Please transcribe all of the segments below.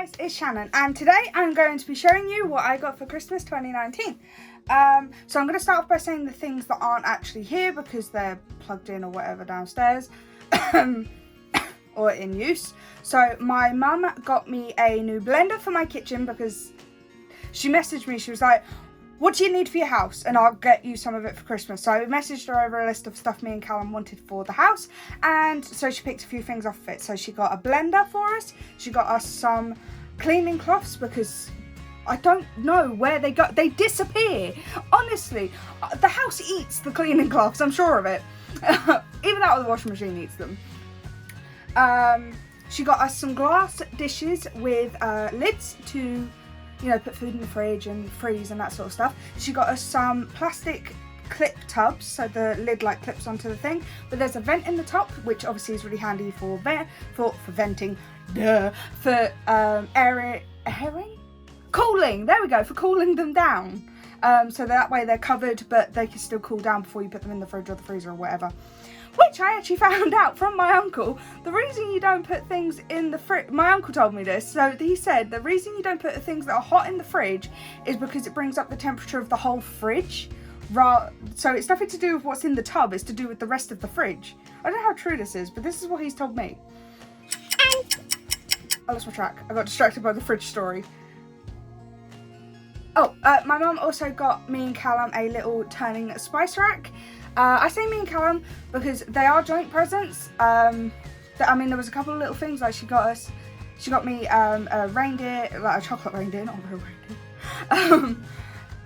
guys, it's Shannon, and today I'm going to be showing you what I got for Christmas 2019. So I'm going to start off by saying the things that aren't actually here because they're plugged in or whatever downstairs or in use. So my mum got me a new blender for my kitchen because she messaged me. She was like, what do you need for your house? And I'll get you some of it for Christmas. So I messaged her over a list of stuff me and Callum wanted for the house. And so she picked a few things off of it. So she got a blender for us. She got us some cleaning cloths because I don't know where they go. They disappear. Honestly, the house eats the cleaning cloths. I'm sure of it. Even out of the washing machine eats them. She got us some glass dishes with lids to, you know, put food in the fridge and freeze and that sort of stuff. She got us some plastic clip tubs, so the lid like clips onto the thing, but there's a vent in the top, which obviously is really handy for venting, for airing, cooling. There we go, for cooling them down. So that way they're covered, but they can still cool down before you put them in the fridge or the freezer or whatever. Which I actually found out from my uncle. The reason you don't put things in the fridge, my uncle told me this, so he said the reason you don't put things that are hot in the fridge is because it brings up the temperature of the whole fridge. So it's nothing to do with what's in the tub, it's to do with the rest of the fridge. I don't know how true this is, but this is what he's told me. I lost my track. I got distracted by the fridge story. Oh, my mum also got me and Callum a little turning spice rack. I say me and Callum because they are joint presents. I mean, there was a couple of little things, like she got me a reindeer, like a chocolate reindeer, not a real reindeer.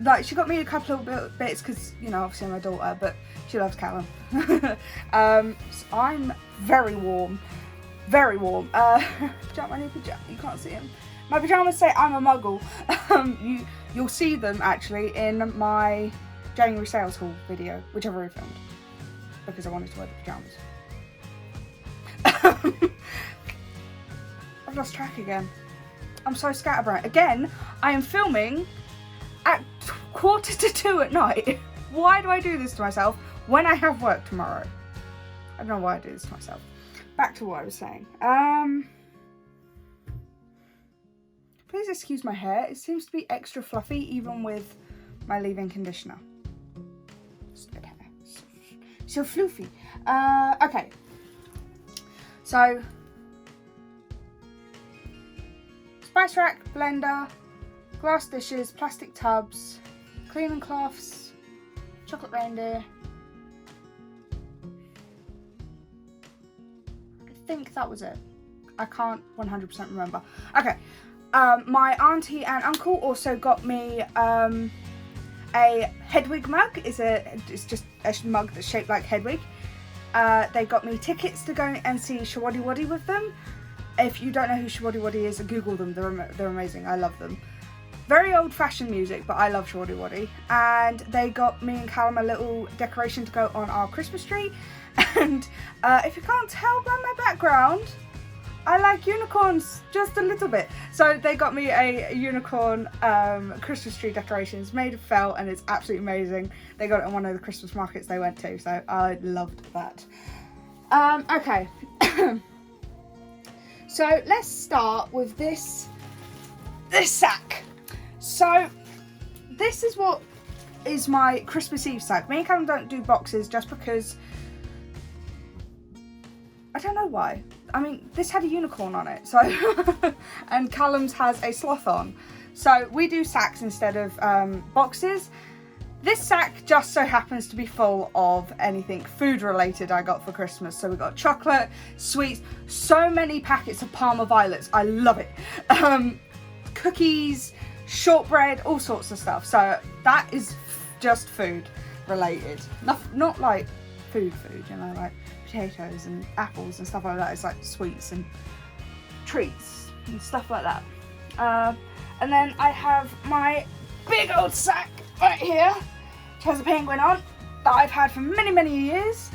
Like she got me a couple of bits because, you know, obviously I'm my daughter, but she loves Callum. So I'm very warm, very warm. My new pajama, you can't see him. My pajamas say I'm a muggle. You'll see them actually in my January sales haul video, which I've already filmed because I wanted to wear the pajamas. I've lost track again. I'm so scatterbrained. Again, I am filming at 1:45 at night. Why do I do this to myself when I have work tomorrow? I don't know why I do this to myself. Back to what I was saying. Please excuse my hair. It seems to be extra fluffy even with my leave-in conditioner. So floofy. Okay. So, spice rack, blender, glass dishes, plastic tubs, cleaning cloths, chocolate reindeer. I think that was it. I can't 100% remember. Okay. My auntie and uncle also got me a Hedwig mug. It's just a mug that's shaped like Hedwig. They got me tickets to go and see Showaddywaddy with them. If you don't know who Showaddywaddy is, Google them. They're amazing. I love them. Very old-fashioned music, but I love Showaddywaddy. And they got me and Callum a little decoration to go on our Christmas tree. And if you can't tell by my background, I like unicorns just a little bit. So they got me a unicorn Christmas tree decorations made of felt, and it's absolutely amazing. They got it on one of the Christmas markets they went to, so I loved that. Okay. So let's start with this sack. So this is what is my Christmas Eve sack. Me and Callum don't do boxes just because I don't know why. I mean, this had a unicorn on it, so and Callum's has a sloth on. So we do sacks instead of boxes. This sack just so happens to be full of anything food related I got for Christmas. So we got chocolate, sweets, so many packets of Parma Violets. I love it. Cookies, shortbread, all sorts of stuff. So that is just food related. Not like food, you know, like potatoes and apples and stuff like that. It's like sweets and treats and stuff like that. And then I have my big old sack right here, which has a penguin on, that I've had for many years,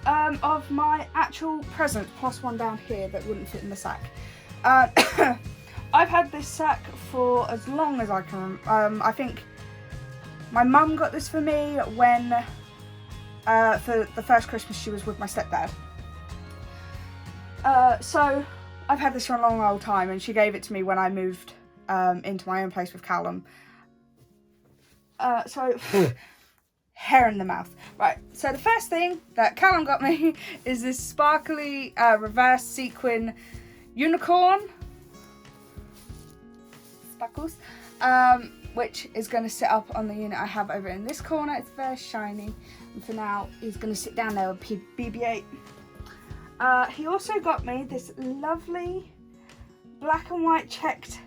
of my actual present, plus one down here that wouldn't fit in the sack. I've had this sack for as long as I can. I think my mum got this for me when for the first Christmas she was with my stepdad. So I've had this for a long old time, and she gave it to me when I moved into my own place with Callum. Hair in the mouth. Right, so the first thing that Callum got me is this sparkly reverse sequin unicorn. Sparkles. Which is going to sit up on the unit I have over in this corner. It's very shiny. And for now, he's going to sit down there with BB-8. He also got me this lovely black and white checked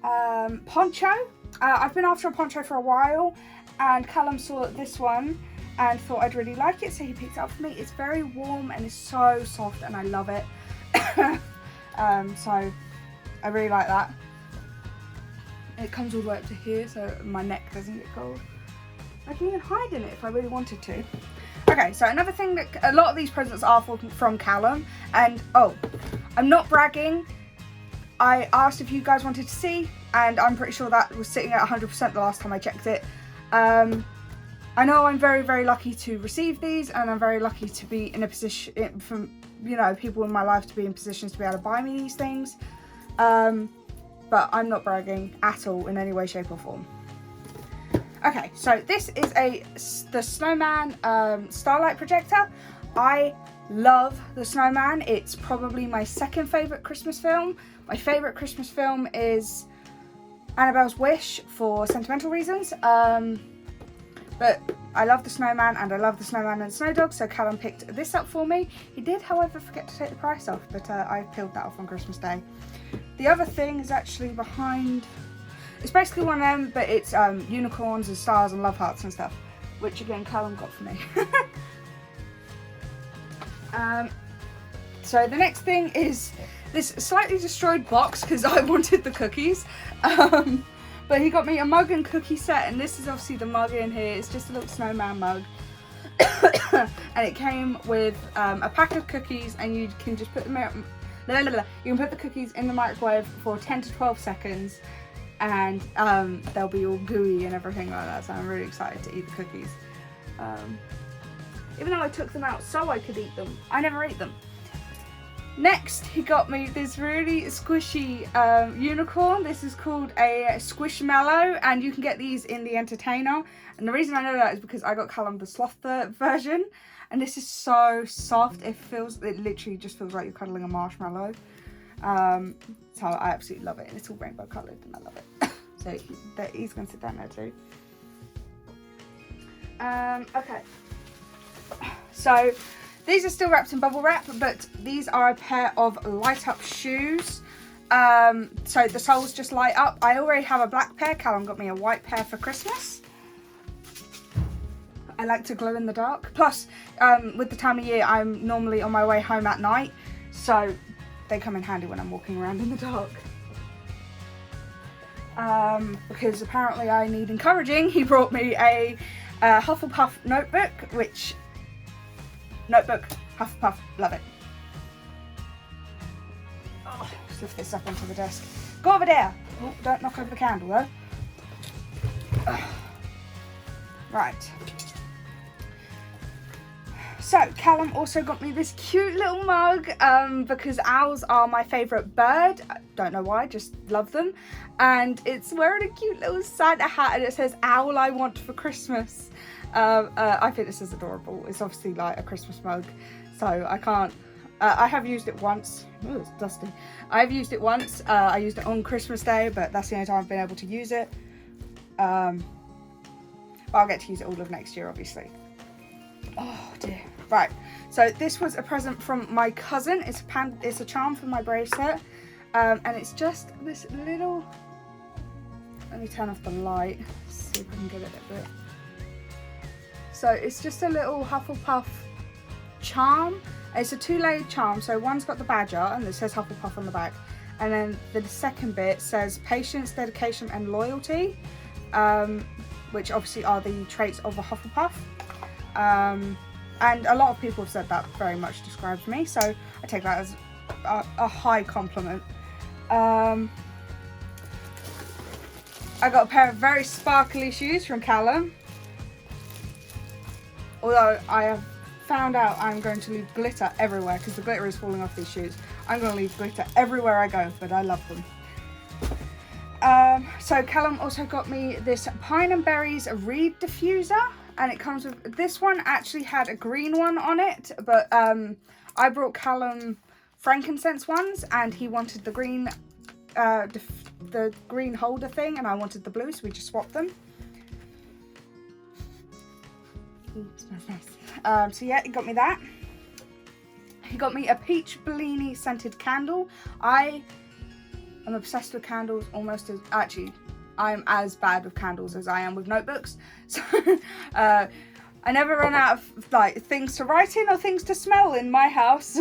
poncho. I've been after a poncho for a while, and Callum saw this one and thought I'd really like it, so he picked it up for me. It's very warm and it's so soft, and I love it. So I really like that. It comes all the way up to here, so my neck doesn't get cold. I can even hide in it if I really wanted to. Okay, so another thing that a lot of these presents are from Callum, and oh, I'm not bragging. I asked if you guys wanted to see, and I'm pretty sure that was sitting at 100% the last time I checked it. I know I'm very, very lucky to receive these, and I'm very lucky to be in a position, from, you know, people in my life to be in positions to be able to buy me these things. But I'm not bragging at all in any way, shape or form. Okay, so this is the Snowman Starlight projector. I love the Snowman. It's probably my second favourite Christmas film. My favourite Christmas film is Annabelle's Wish for sentimental reasons. But I love the Snowman, and I love the Snowman and Snow Dog, so Callum picked this up for me. He did, however, forget to take the price off, but I peeled that off on Christmas Day. The other thing is actually behind, it's basically one of them, but it's unicorns and stars and love hearts and stuff, which again Callum got for me. So the next thing is this slightly destroyed box because I wanted the cookies. But he got me a mug and cookie set, and this is obviously the mug in here. It's just a little snowman mug. And it came with a pack of cookies, and you can just put them out. You can put the cookies in the microwave for 10 to 12 seconds, and they'll be all gooey and everything like that. So I'm really excited to eat the cookies. Even though I took them out so I could eat them, I never ate them. Next, he got me this really squishy unicorn. This is called a Squishmallow, and you can get these in the Entertainer. And the reason I know that is because I got Callum the Sloth version, and this is so soft. It literally just feels like you're cuddling a marshmallow. So I absolutely love it, and it's all rainbow coloured, and I love it. So he's going to sit down there too. Okay. So these are still wrapped in bubble wrap, but these are a pair of light up shoes. So the soles just light up. I already have a black pair. Callum got me a white pair for Christmas. I like to glow in the dark. Plus, with the time of year, I'm normally on my way home at night, so they come in handy when I'm walking around in the dark. Because apparently I need encouraging, he brought me a Hufflepuff notebook, Hufflepuff, love it. Oh, just lift this up onto the desk. Go over there. Oh, don't knock over the candle though. Right. So Callum also got me this cute little mug because owls are my favourite bird. I don't know why, just love them. And it's wearing a cute little Santa hat, and it says "Owl I want for Christmas." I think this is adorable. It's obviously like a Christmas mug, so I can't. I have used it once. Oh, it's dusty. I've used it once. I used it on Christmas Day, but that's the only time I've been able to use it. But I'll get to use it all of next year, obviously. Oh dear. Right. So this was a present from my cousin. It's a charm for my bracelet, and it's just this little. Let me turn off the light. See if I can get it a bit. So it's just a little Hufflepuff charm. It's a 2-layered charm. So one's got the badger and it says Hufflepuff on the back. And then the second bit says patience, dedication and loyalty, which obviously are the traits of a Hufflepuff. And a lot of people have said that very much describes me. So I take that as a high compliment. I got a pair of very sparkly shoes from Callum. Although I have found out I'm going to leave glitter everywhere because the glitter is falling off these shoes. I'm going to leave glitter everywhere I go, but I love them. So Callum also got me this Pine and Berries reed diffuser, and it comes with, this one actually had a green one on it, but I brought Callum frankincense ones, and he wanted the green the green holder thing, and I wanted the blue, so we just swapped them. Ooh, smells nice. So yeah, he got me that. He got me a peach Bellini scented candle. I'm obsessed with candles, almost as, actually, I'm as bad with candles as I am with notebooks. So I never run out of like things to write in or things to smell in my house.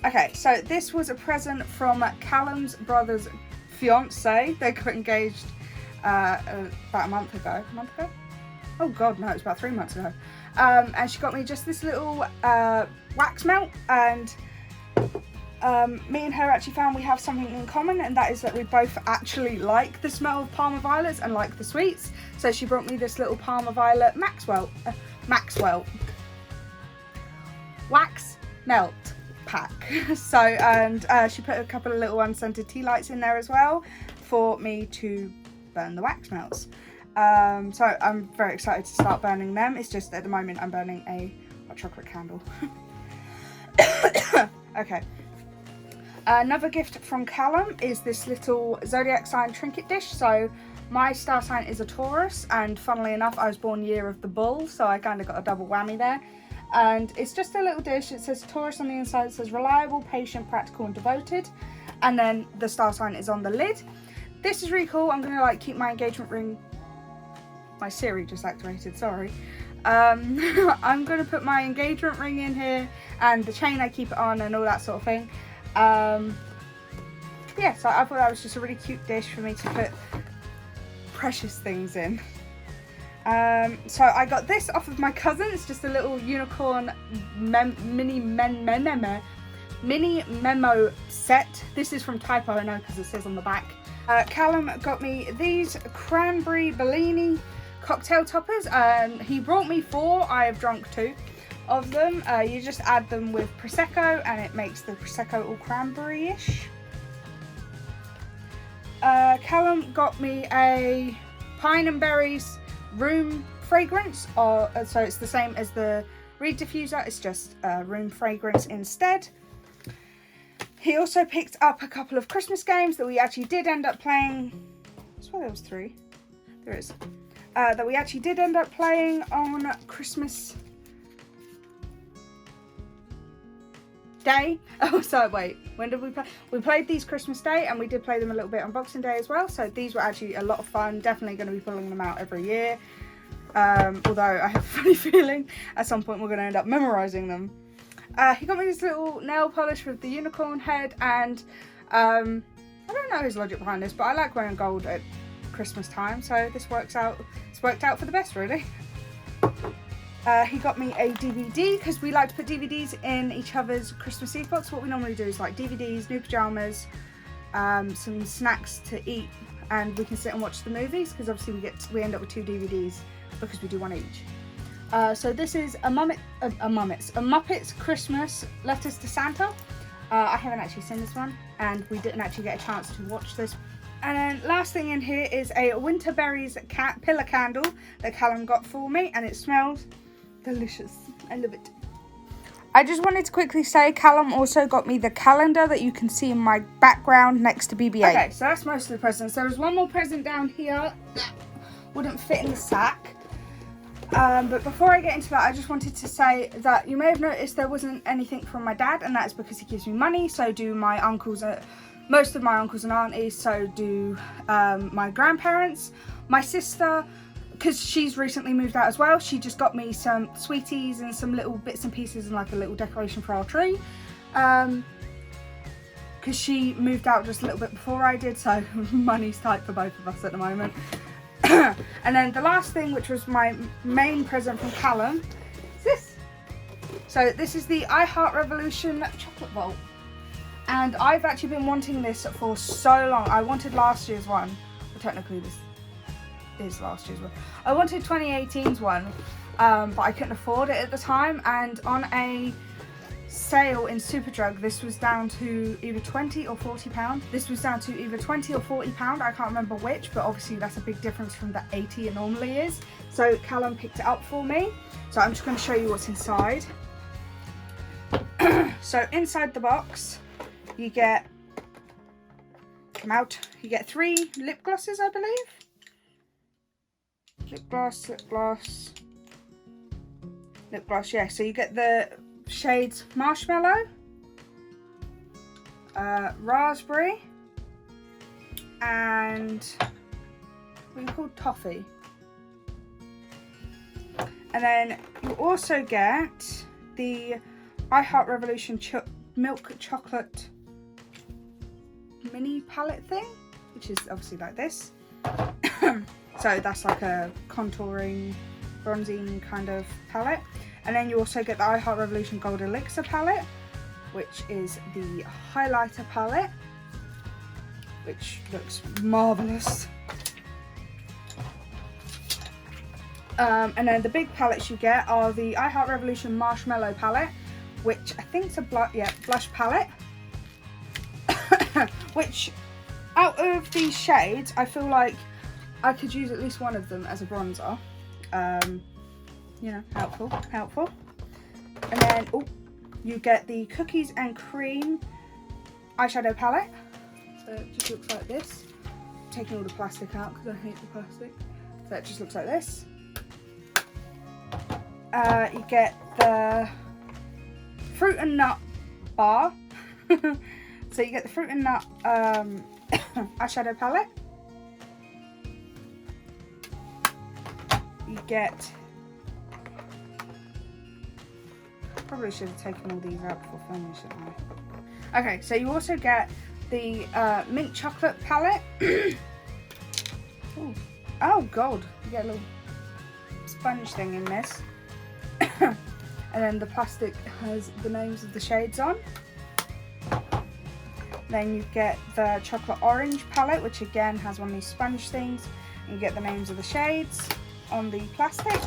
Okay, so this was a present from Callum's brother's fiance. They got engaged about a month ago. A month ago? Oh God, no, it was about 3 months ago. And she got me just this little wax melt, and me and her actually found we have something in common, and that is that we both actually like the smell of Parma violets and like the sweets. So she brought me this little Parma violet Maxwell wax melt pack. So, and she put a couple of little unscented tea lights in there as well for me to burn the wax melts. So I'm very excited to start burning them. It's just at the moment I'm burning a hot chocolate candle. Okay. Another gift from Callum is this little zodiac sign trinket dish. So my star sign is a Taurus, and funnily enough I was born year of the bull, so I kind of got a double whammy there. And it's just a little dish. It says Taurus on the inside. It says reliable, patient, practical and devoted, and then the star sign is on the lid. This is really cool. I'm gonna like keep my engagement ring. My Siri just activated, sorry. I'm gonna put my engagement ring in here, and the chain I keep it on, and all that sort of thing. Yeah, so I thought that was just a really cute dish for me to put precious things in. So I got this off of my cousin. It's just a little unicorn mini memo set. This is from Typo, I know, because it says on the back. Callum got me these cranberry Bellini cocktail toppers. He brought me 4. I have drunk 2 of them. You just add them with Prosecco, and it makes the Prosecco all cranberry-ish. Callum got me a Pine and Berries room fragrance, so it's the same as the reed diffuser, it's just room fragrance instead. He also picked up a couple of Christmas games that we actually did end up playing. I swear there was 3. There is. That we actually did end up playing on Christmas Day. Oh, so wait, when did we play? We played these Christmas Day, and we did play them a little bit on Boxing Day as well. So these were actually a lot of fun. Definitely going to be pulling them out every year. Although I have a funny feeling at some point we're going to end up memorising them. He got me this little nail polish with the unicorn head, and I don't know his logic behind this, but I like wearing gold at Christmas time, so this works out. It's worked out for the best, really. He got me a DVD, because we like to put DVDs in each other's Christmas Eve box. What we normally do is like DVDs, new pyjamas, some snacks to eat, and we can sit and watch the movies, because obviously we end up with 2 DVDs because we do one each. So this is a Muppets Christmas Letters to Santa. I haven't actually seen this one, and we didn't actually get a chance to watch this. And then last thing in here is a Winterberries pillar candle that Callum got for me, and it smells delicious. I love it. I just wanted to quickly say Callum also got me the calendar that you can see in my background next to BB-8. Okay, so that's most of the presents. There was one more present down here that wouldn't fit in the sack. But before I get into that, I just wanted to say that you may have noticed there wasn't anything from my dad, and that's because he gives me money. So do my uncles, most of my uncles and aunties, so do my grandparents. My sister, because she's recently moved out as well, she just got me some sweeties and some little bits and pieces and like a little decoration for our tree. Because she moved out just a little bit before I did, so money's tight for both of us at the moment. And then the last thing, which was my main present from Callum, is this. So this is the I Heart Revolution chocolate vault, and I've actually been wanting this for so long. I wanted last year's one. Well, technically this is last year's one. I wanted 2018's one, but I couldn't afford it at the time, and on a sale in Superdrug, this was down to either £20 or £40. This was down to either £20 or £40. I can't remember which, but obviously that's a big difference from the 80 it normally is. So Callum picked it up for me. So I'm just going to show you what's inside. So inside the box, you get, you get 3 lip glosses, I believe. Lip gloss, yeah. So you get the shades Marshmallow, Raspberry, and what are you called? Toffee. And then you also get the I Heart Revolution Milk Chocolate mini palette thing, which is obviously like this. So that's like a contouring, bronzing kind of palette. And then you also get the I Heart Revolution Gold Elixir palette, which is the highlighter palette, which looks marvellous. And then the big palettes you get are the I Heart Revolution Marshmallow palette, which I think is a blush palette. Which, out of these shades, I feel like I could use at least one of them as a bronzer. You know, helpful. And then, you get the Cookies and Cream eyeshadow palette. So it just looks like this. I'm taking all the plastic out because I hate the plastic. So it just looks like this. You get the Fruit and Nut bar. So you get the Fruit and Nut eyeshadow palette. You get, probably should have taken all these out before filming, shouldn't I? Okay, so you also get the mint chocolate palette. Oh god, you get a little sponge thing in this. And then the plastic has the names of the shades on. Then you get the chocolate orange palette, which again has one of these sponge things. You get the names of the shades on the plastic.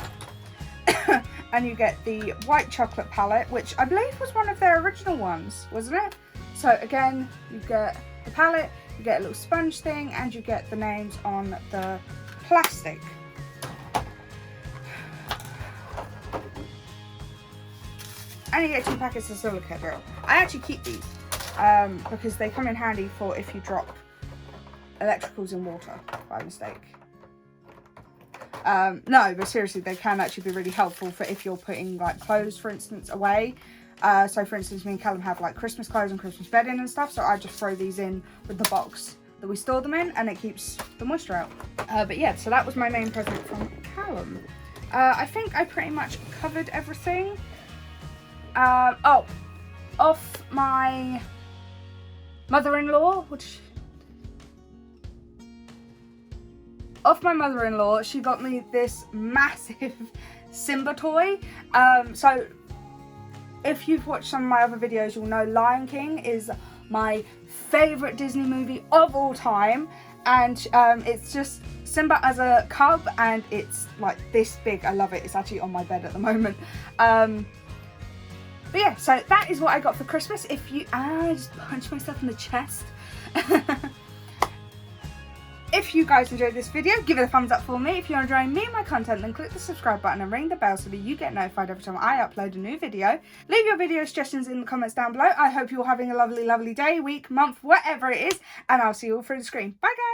And you get the white chocolate palette, which I believe was one of their original ones, wasn't it? So again, you get the palette, you get a little sponge thing, and you get the names on the plastic. And you get 2 packets of silica gel. I actually keep these because they come in handy for if you drop electricals in water by mistake. No, but seriously, they can actually be really helpful for if you're putting like clothes, for instance, away. So for instance, me and Callum have like Christmas clothes and Christmas bedding and stuff, so I just throw these in with the box that we store them in, and it keeps the moisture out. But yeah, so that was my main present from Callum. I think I pretty much covered everything. Off my mother-in-law, she got me this massive Simba toy. So if you've watched some of my other videos, you'll know Lion King is my favourite Disney movie of all time, and it's just Simba as a cub, and it's like this big. I love it. It's actually on my bed at the moment. But yeah, so that is what I got for Christmas. If you, I just punched myself in the chest. If you guys enjoyed this video, give it a thumbs up for me. If you're enjoying me and my content, then click the subscribe button and ring the bell so that you get notified every time I upload a new video. Leave your video suggestions in the comments down below. I hope you're having a lovely, lovely day, week, month, whatever it is, and I'll see you all through the screen. Bye guys!